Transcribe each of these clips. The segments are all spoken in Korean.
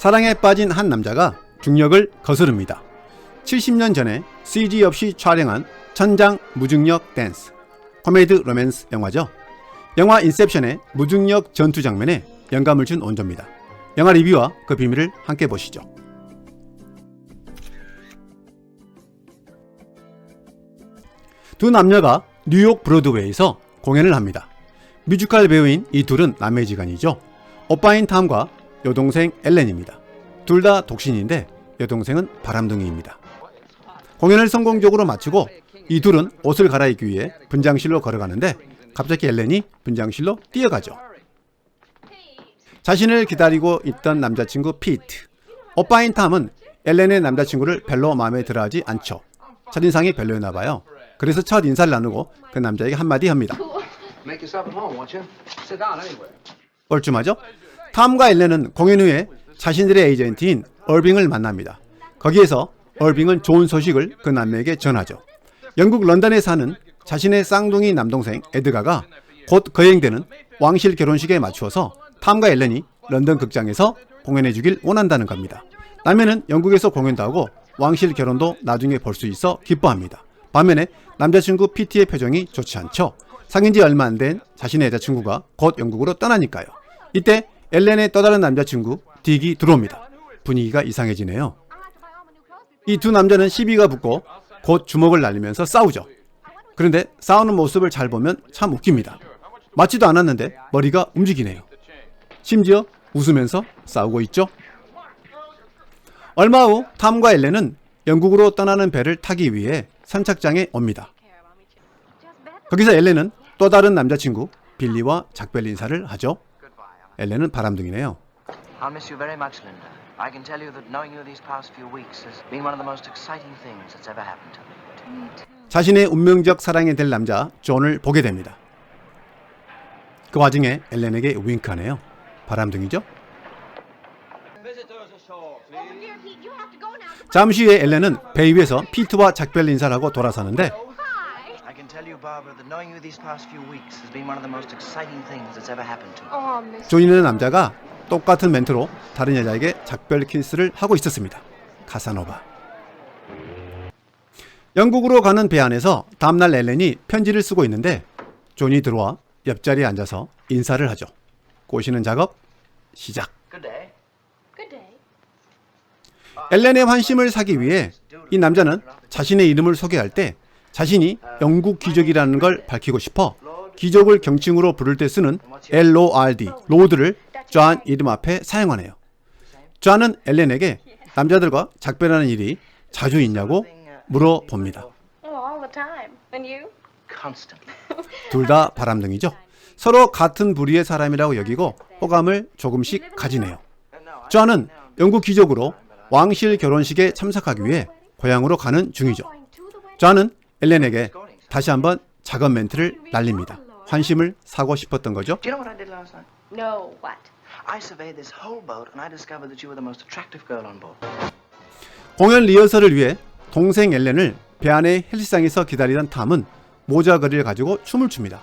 사랑에 빠진 한 남자가 중력을 거스릅니다. 70년 전에 CG 없이 촬영한 천장 무중력 댄스, 코미디 로맨스 영화죠. 영화 인셉션의 무중력 전투 장면에 영감을 준 원조입니다. 영화 리뷰와 그 비밀을 함께 보시죠. 두 남녀가 뉴욕 브로드웨이에서 공연을 합니다. 뮤지컬 배우인 이 둘은 남매지간이죠. 오빠인 탐과 여동생 엘렌입니다. 둘 다 독신인데 여동생은 바람둥이입니다. 공연을 성공적으로 마치고 이 둘은 옷을 갈아입기 위해 분장실로 걸어가는데 갑자기 엘렌이 분장실로 뛰어가죠. 자신을 기다리고 있던 남자친구 피트, 오빠인 탐은 엘렌의 남자친구를 별로 마음에 들어하지 않죠. 첫인상이 별로였나 봐요. 그래서 첫 인사를 나누고 그 남자에게 한마디 합니다. 뻘쭘하죠? 탐과 엘렌은 공연 후에 자신들의 에이전트인 얼빙을 만납니다. 거기에서 얼빙은 좋은 소식을 그 남매에게 전하죠. 영국 런던에 사는 자신의 쌍둥이 남동생 에드가가 곧 거행되는 왕실 결혼식에 맞추어서 탐과 엘렌이 런던 극장에서 공연해주길 원한다는 겁니다. 남매는 영국에서 공연도 하고 왕실 결혼도 나중에 볼 수 있어 기뻐합니다. 반면에 남자친구 피티의 표정이 좋지 않죠. 사귄 지 얼마 안 된 자신의 여자친구가 곧 영국으로 떠나니까요. 이때 엘렌의 또 다른 남자친구 딕이 들어옵니다. 분위기가 이상해지네요. 이 두 남자는 시비가 붙고 곧 주먹을 날리면서 싸우죠. 그런데 싸우는 모습을 잘 보면 참 웃깁니다. 맞지도 않았는데 머리가 움직이네요. 심지어 웃으면서 싸우고 있죠. 얼마 후 탐과 엘렌은 영국으로 떠나는 배를 타기 위해 선착장에 옵니다. 거기서 엘렌은 또 다른 남자친구 빌리와 작별 인사를 하죠. 엘렌은 바람둥이네요. I'll miss you very much, Linda. I can tell you that knowing you these past few weeks has been one of the most exciting things that's ever happened to me. 자신의 운명적 사랑이 될 남자 존을 보게 됩니다. 그 와중에 엘렌에게 윙크하네요. 바람둥이죠? 잠시 후에 엘렌은 배 위에서 피트와 작별 인사를 하고 돌아서는데 I can tell you, Barbara, that knowing you these past few weeks has been one of the most exciting things that's ever happened to me. 존이라는 남자가 똑같은 멘트로 다른 여자에게 작별 키스를 하고 있었습니다. 카사노바. 영국으로 가는 배 안에서 다음날 엘렌이 편지를 쓰고 있는데 존이 들어와 옆자리에 앉아서 인사를 하죠. 꼬시는 작업 시작. Good day. 엘렌의 환심을 사기 위해 이 남자는 자신의 이름을 소개할 때 자신이 영국 귀족이라는 걸 밝히고 싶어 귀족을 경칭으로 부를 때 쓰는 LORD, 로드를 존 이름 앞에 사용하네요. 존은 엘렌에게 남자들과 작별하는 일이 자주 있냐고 물어봅니다. 둘 다 바람둥이죠. 서로 같은 부류의 사람이라고 여기고 호감을 조금씩 가지네요. 존은 영국 귀족으로 왕실 결혼식에 참석하기 위해 고향으로 가는 중이죠. 존은 엘렌에게 다시 한번 작업 멘트를 날립니다. 환심을 사고 싶었던 거죠. Do you know what I did last night? No, what? I surveyed this whole boat and I discovered that you were the most attractive girl on board. 공연 리허설을 위해 동생 엘렌을 배 안의 헬스장에서 기다리던 탐은 모자거리를 가지고 춤을 춥니다.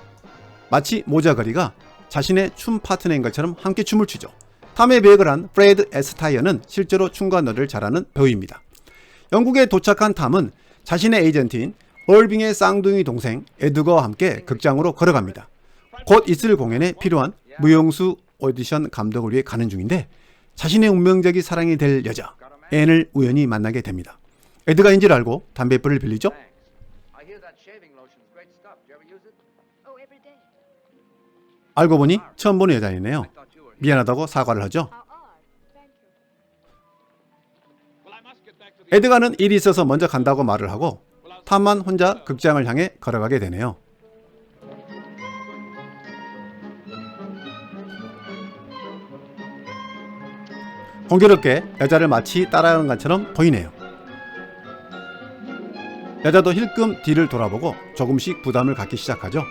마치 모자거리가 자신의 춤 파트너인 것처럼 함께 춤을 추죠. 탐의 배역을 한 프레드 에스타이어는 실제로 춤과 노래를 잘하는 배우입니다. 영국에 도착한 탐은 자신의 에이전트인 얼빙의 쌍둥이 동생 에드거와 함께 극장으로 걸어갑니다. 곧 있을 공연에 필요한 무용수 오디션 감독을 위해 가는 중인데 자신의 운명적인 사랑이 될 여자 앤을 우연히 만나게 됩니다. 에드가인 줄 알고 담뱃불을 빌리죠. 알고 보니 처음 보는 여자이네요. 미안하다고 사과를 하죠. 에드가는 일이 있어서 먼저 간다고 말을 하고 탐만 혼자 극장을 향해 걸어가게 되네요. 공교롭게 여자를 마치 따라가는 것처럼 보이네요. 여자도 힐끔 뒤를 돌아보고 조금씩 부담을 갖기 시작하죠.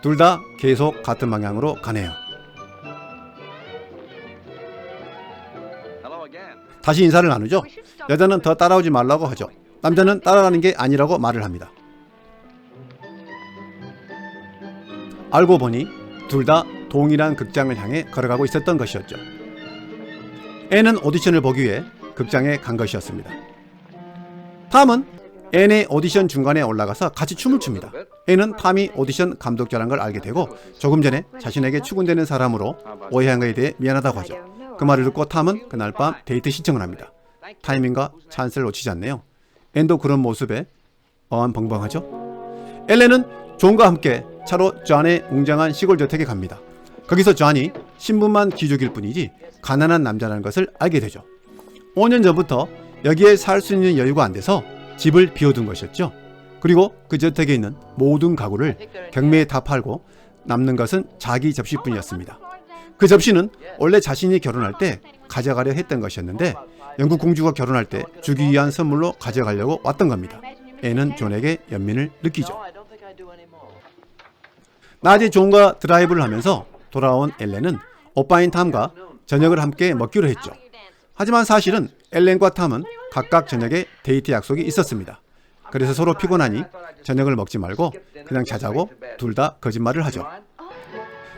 둘 다 계속 같은 방향으로 가네요. 다시 인사를 나누죠. 여자는 더 따라오지 말라고 하죠. 남자는 따라가는 게 아니라고 말을 합니다. 알고 보니 둘 다 동일한 극장을 향해 걸어가고 있었던 것이었죠. 앤은 오디션을 보기 위해 극장에 간 것이었습니다. 탐은 앤의 오디션 중간에 올라가서 같이 춤을 춥니다. 앤은 탐이 오디션 감독자란 걸 알게 되고 조금 전에 자신에게 추근되는 사람으로 오해한 것에 대해 미안하다고 하죠. 그 말을 듣고 탐은 그날 밤 데이트 신청을 합니다. 타이밍과 찬스를 놓치지 않네요. 앤도 그런 모습에 어안벙벙하죠. 엘렌은 존과 함께 차로 존의 웅장한 시골 저택에 갑니다. 거기서 존이 신분만 귀족일 뿐이지 가난한 남자라는 것을 알게 되죠. 5년 전부터 여기에 살 수 있는 여유가 안 돼서 집을 비워둔 것이었죠. 그리고 그 저택에 있는 모든 가구를 경매에 다 팔고 남는 것은 자기 접시뿐이었습니다. 그 접시는 원래 자신이 결혼할 때 가져가려 했던 것이었는데 영국 공주가 결혼할 때 주기 위한 선물로 가져가려고 왔던 겁니다. 앤은 존에게 연민을 느끼죠. 낮에 존과 드라이브를 하면서 돌아온 엘렌은 오빠인 탐과 저녁을 함께 먹기로 했죠. 하지만 사실은 엘렌과 탐은 각각 저녁에 데이트 약속이 있었습니다. 그래서 서로 피곤하니 저녁을 먹지 말고 그냥 자자고 둘 다 거짓말을 하죠.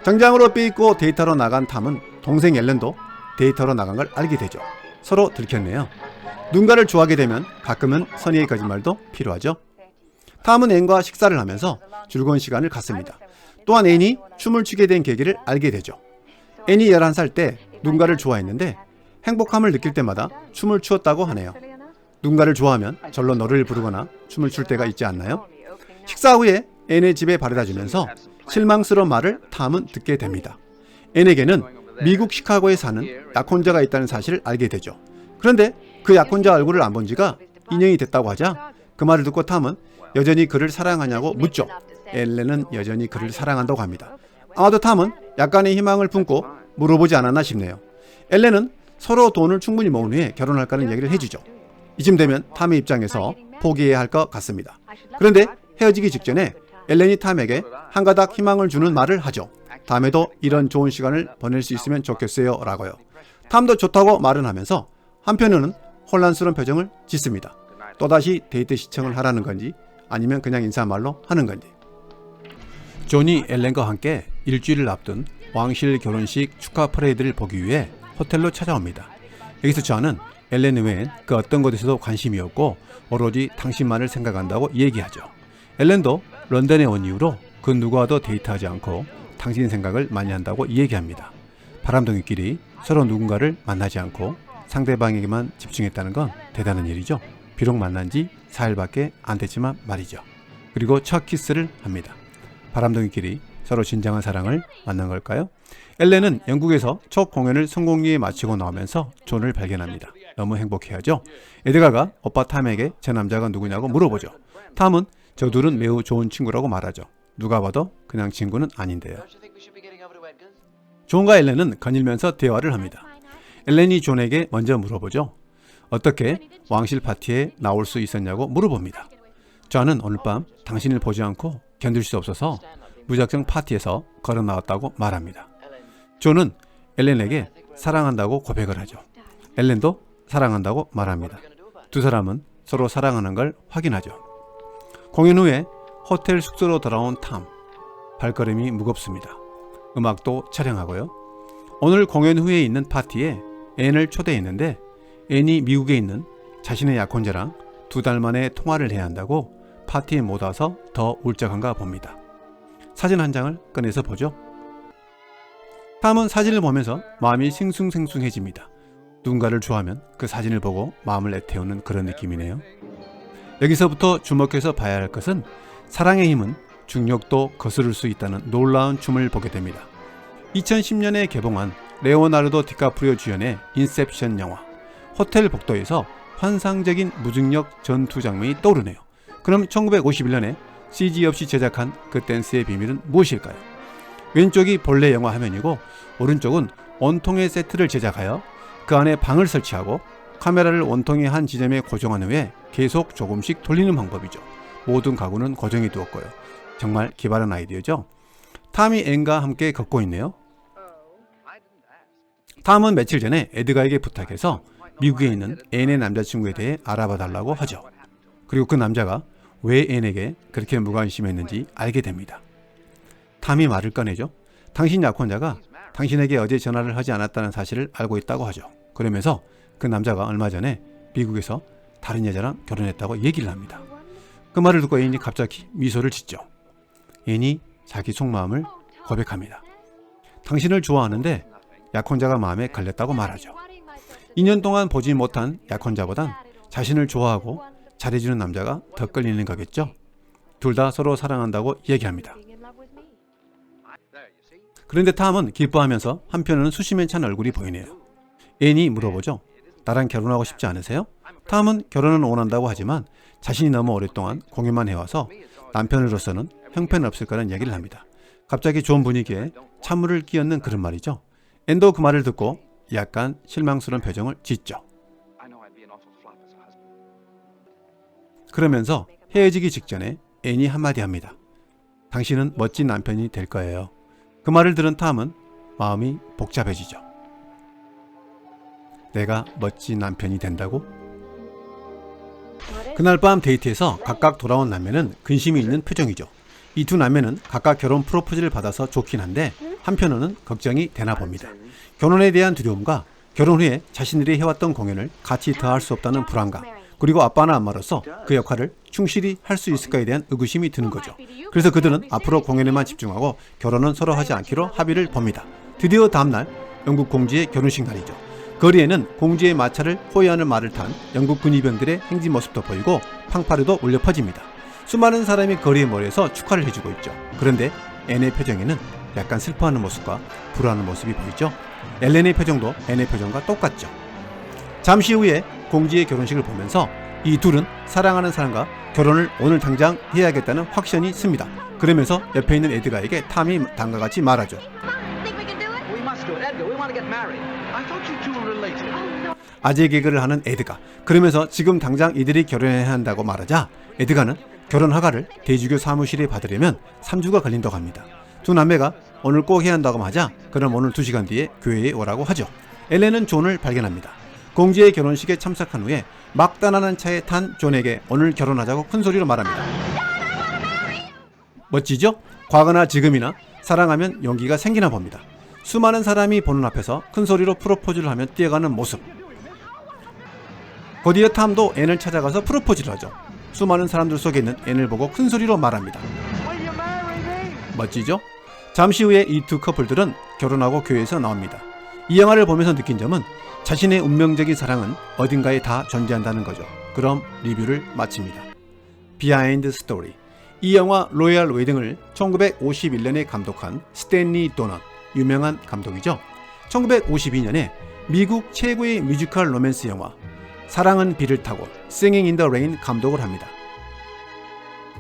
정장으로 삐입고 데이트하러 나간 탐은 동생 엘렌도 데이트하러 나간 걸 알게 되죠. 서로 들켰네요. 누군가를 좋아하게 되면 가끔은 선의의 거짓말도 필요하죠. 탐은 앤과 식사를 하면서 즐거운 시간을 갖습니다. 또한 앤이 춤을 추게 된 계기를 알게 되죠. 앤이 11살 때 누군가를 좋아했는데 행복함을 느낄 때마다 춤을 추었다고 하네요. 누군가를 좋아하면 절로 노래를 부르거나 춤을 출 때가 있지 않나요? 식사 후에 앤의 집에 바래다 주면서 실망스러운 말을 탐은 듣게 됩니다. 앤에게는 미국 시카고에 사는 약혼자가 있다는 사실을 알게 되죠. 그런데 그 약혼자 얼굴을 안 본 지가 2년이 됐다고 하자 그 말을 듣고 탐은 여전히 그를 사랑하냐고 묻죠. 엘렌은 여전히 그를 사랑한다고 합니다. 아마도 탐은 약간의 희망을 품고 물어보지 않았나 싶네요. 엘렌은 서로 돈을 충분히 모은 후에 결혼할까는 얘기를 해주죠. 이쯤 되면 탐의 입장에서 포기해야 할 것 같습니다. 그런데 헤어지기 직전에 엘렌이 탐에게 한 가닥 희망을 주는 말을 하죠. 다음에도 이런 좋은 시간을 보낼 수 있으면 좋겠어요 라고요. 탐도 좋다고 말은 하면서 한편으로는 혼란스러운 표정을 짓습니다. 또다시 데이트 시청을 하라는 건지 아니면 그냥 인사말로 하는 건지. 존이 엘렌과 함께 일주일을 앞둔 왕실 결혼식 축하 퍼레이드를 보기 위해 호텔로 찾아옵니다. 여기서 존은 엘렌 외엔 그 어떤 곳에서도 관심이 없고 오로지 당신만을 생각한다고 얘기하죠. 엘렌도 런던에 온 이후로 그 누구와도 데이트하지 않고 당신 생각을 많이 한다고 얘기합니다. 바람둥이끼리 서로 누군가를 만나지 않고 상대방에게만 집중했다는 건 대단한 일이죠. 비록 만난 지 4일밖에 안 됐지만 말이죠. 그리고 첫 키스를 합니다. 바람둥이끼리 서로 진정한 사랑을 만난 걸까요? 엘렌은 영국에서 첫 공연을 성공리에 마치고 나오면서 존을 발견합니다. 너무 행복해하죠. 에드가가 오빠 탐에게 제 남자가 누구냐고 물어보죠. 탐은 저 둘은 매우 좋은 친구라고 말하죠. 누가 봐도 그냥 친구는 아닌데요. 존과 엘렌은 거닐면서 대화를 합니다. 엘렌이 존에게 먼저 물어보죠. 어떻게 왕실 파티에 나올 수 있었냐고 물어봅니다. 존은 오늘 밤 당신을 보지 않고 견딜 수 없어서 무작정 파티에서 걸어 나왔다고 말합니다. 존은 엘렌에게 사랑한다고 고백을 하죠. 엘렌도 사랑한다고 말합니다. 두 사람은 서로 사랑하는 걸 확인하죠. 공연 후에 호텔 숙소로 돌아온 탐. 발걸음이 무겁습니다. 음악도 촬영하고요. 오늘 공연 후에 있는 파티에 앤을 초대했는데 앤이 미국에 있는 자신의 약혼자랑 2달 만에 통화를 해야 한다고 파티에 못 와서 더 울적한가 봅니다. 사진 한 장을 꺼내서 보죠. 탐은 사진을 보면서 마음이 싱숭생숭해집니다. 누군가를 좋아하면 그 사진을 보고 마음을 애태우는 그런 느낌이네요. 여기서부터 주목해서 봐야 할 것은 사랑의 힘은 중력도 거스를 수 있다는 놀라운 춤을 보게 됩니다. 2010년에 개봉한 레오나르도 디카프리오 주연의 인셉션 영화. 호텔 복도에서 환상적인 무중력 전투 장면이 떠오르네요. 그럼 1951년에 CG 없이 제작한 그 댄스의 비밀은 무엇일까요? 왼쪽이 본래 영화 화면이고 오른쪽은 원통의 세트를 제작하여 그 안에 방을 설치하고 카메라를 원통의 한 지점에 고정한 후에 계속 조금씩 돌리는 방법이죠. 모든 가구는 고정해 두었고요. 정말 기발한 아이디어죠. 탐이 앤과 함께 걷고 있네요. 탐은 며칠 전에 에드가에게 부탁해서 미국에 있는 앤의 남자친구에 대해 알아봐 달라고 하죠. 그리고 그 남자가 왜 앤에게 그렇게 무관심했는지 알게 됩니다. 탐이 말을 꺼내죠. 당신 약혼자가 당신에게 어제 전화를 하지 않았다는 사실을 알고 있다고 하죠. 그러면서 그 남자가 얼마 전에 미국에서 다른 여자랑 결혼했다고 얘기를 합니다. 그 말을 듣고 애인이 갑자기 미소를 짓죠. 애인이 자기 속마음을 고백합니다. 당신을 좋아하는데 약혼자가 마음에 걸렸다고 말하죠. 2년 동안 보지 못한 약혼자보단 자신을 좋아하고 잘해주는 남자가 더 끌리는 거겠죠. 둘 다 서로 사랑한다고 얘기합니다. 그런데 탐은 기뻐하면서 한편으로는 수심맨찬 얼굴이 보이네요. 애인이 물어보죠. 나랑 결혼하고 싶지 않으세요? 탐은 결혼은 원한다고 하지만 자신이 너무 오랫동안 공유만 해와서 남편으로서는 형편없을 거라는 얘기를 합니다. 갑자기 좋은 분위기에 찬물을 끼얹는 그런 말이죠. 앤도 그 말을 듣고 약간 실망스러운 표정을 짓죠. 그러면서 헤어지기 직전에 앤이 한마디 합니다. 당신은 멋진 남편이 될 거예요. 그 말을 들은 탐은 마음이 복잡해지죠. 내가 멋진 남편이 된다고? 그날 밤 데이트에서 각각 돌아온 남매는 근심이 있는 표정이죠. 이 두 남매는 각각 결혼 프로포즈를 받아서 좋긴 한데 한편으로는 걱정이 되나 봅니다. 결혼에 대한 두려움과 결혼 후에 자신들이 해왔던 공연을 같이 더할 수 없다는 불안감, 그리고 아빠나 엄마로서 그 역할을 충실히 할 수 있을까에 대한 의구심이 드는 거죠. 그래서 그들은 앞으로 공연에만 집중하고 결혼은 서로 하지 않기로 합의를 봅니다. 드디어 다음날 영국 공주의 결혼식 날이죠. 거리에는 공주의 마차를 호위하는 말을 탄 영국 군의병들의 행진 모습도 보이고 팡파르도 울려 퍼집니다. 수많은 사람이 거리에 모여서 축하를 해주고 있죠. 그런데 앤의 표정에는 약간 슬퍼하는 모습과 불안한 모습이 보이죠. 엘렌의 표정도 앤의 표정과 똑같죠. 잠시 후에 공주의 결혼식을 보면서 이 둘은 사랑하는 사람과 결혼을 오늘 당장 해야겠다는 확신이 씁니다. 그러면서 옆에 있는 에드가에게 탐이 다음과 같이 말하죠. 아재 개그를 하는 에드가. 그러면서 지금 당장 이들이 결혼해야 한다고 말하자 에드가는 결혼 허가를 대주교 사무실에 받으려면 3주가 걸린다고 합니다. 두 남매가 오늘 꼭 해야 한다고 하자 그럼 오늘 2시간 뒤에 교회에 오라고 하죠. 엘렌은 존을 발견합니다. 공주의 결혼식에 참석한 후에 막 떠나는 차에 탄 존에게 오늘 결혼하자고 큰 소리로 말합니다. 멋지죠? 과거나 지금이나 사랑하면 용기가 생기나 봅니다. 수많은 사람이 보는 앞에서 큰 소리로 프로포즈를 하며 뛰어가는 모습. 곧이어 탐도 앤을 찾아가서 프로포즈를 하죠. 수많은 사람들 속에 있는 앤을 보고 큰 소리로 말합니다. 멋지죠? 잠시 후에 이 두 커플들은 결혼하고 교회에서 나옵니다. 이 영화를 보면서 느낀 점은 자신의 운명적인 사랑은 어딘가에 다 존재한다는 거죠. 그럼 리뷰를 마칩니다. 비하인드 스토리. 이 영화 로얄 웨딩을 1951년에 감독한 스탠리 도넌, 유명한 감독이죠. 1952년에 미국 최고의 뮤지컬 로맨스 영화 사랑은 비를 타고 Singing in the Rain 감독을 합니다.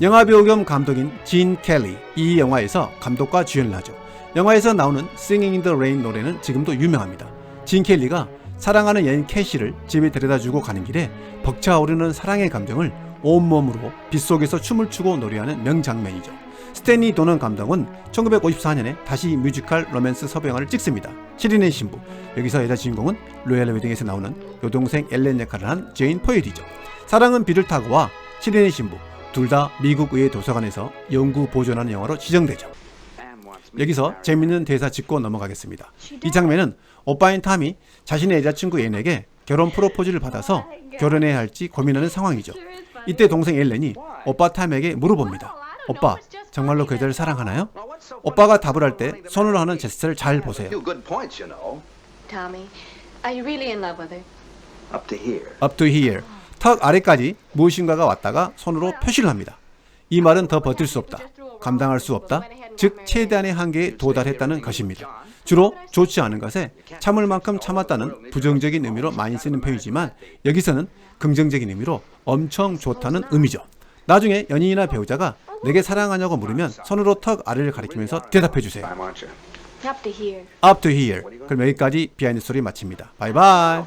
영화배우 겸 감독인 진 켈리, 이 영화에서 감독과 주연을 하죠. 영화에서 나오는 Singing in the Rain 노래는 지금도 유명합니다. 진 켈리가 사랑하는 여인 캐시를 집에 데려다주고 가는 길에 벅차오르는 사랑의 감정을 온몸으로 빗속에서 춤을 추고 노래하는 명장면이죠. 스탠리 도넌 감독은 1954년에 다시 뮤지컬 로맨스 섭영화를 찍습니다. 7인의 신부. 여기서 여자 주인공은 로얄 웨딩에서 나오는 여동생 엘렌 역할을 한 제인 포일이죠. 사랑은 비를 타고와 7인의 신부 둘 다 미국 의회 도서관에서 연구 보존하는 영화로 지정되죠. 여기서 재밌는 대사 짚고 넘어가겠습니다. 이 장면은 오빠인 탐이 자신의 여자친구 앤에게 결혼 프로포즈를 받아서 결혼해야 할지 고민하는 상황이죠. 이때 동생 엘렌이 오빠 탐에게 물어봅니다. 오빠, 정말로 그 여자를 사랑하나요? 오빠가 답을 할 때 손으로 하는 제스처를 잘 보세요. Tommy, are you really in love with her? Up to here. 턱 아래까지 무엇인가가 왔다가 손으로 표시를 합니다. 이 말은 더 버틸 수 없다, 감당할 수 없다, 즉 최대한의 한계에 도달했다는 것입니다. 주로 좋지 않은 것에 참을 만큼 참았다는 부정적인 의미로 많이 쓰는 표현이지만 여기서는 긍정적인 의미로 엄청 좋다는 의미죠. 나중에 연인이나 배우자가 내게 사랑하냐고 물으면 손으로 턱 아래를 가리키면서 대답해 주세요. Up to here. Up to here. 그럼 여기까지 비하인드 스토리 마칩니다. 바이바이.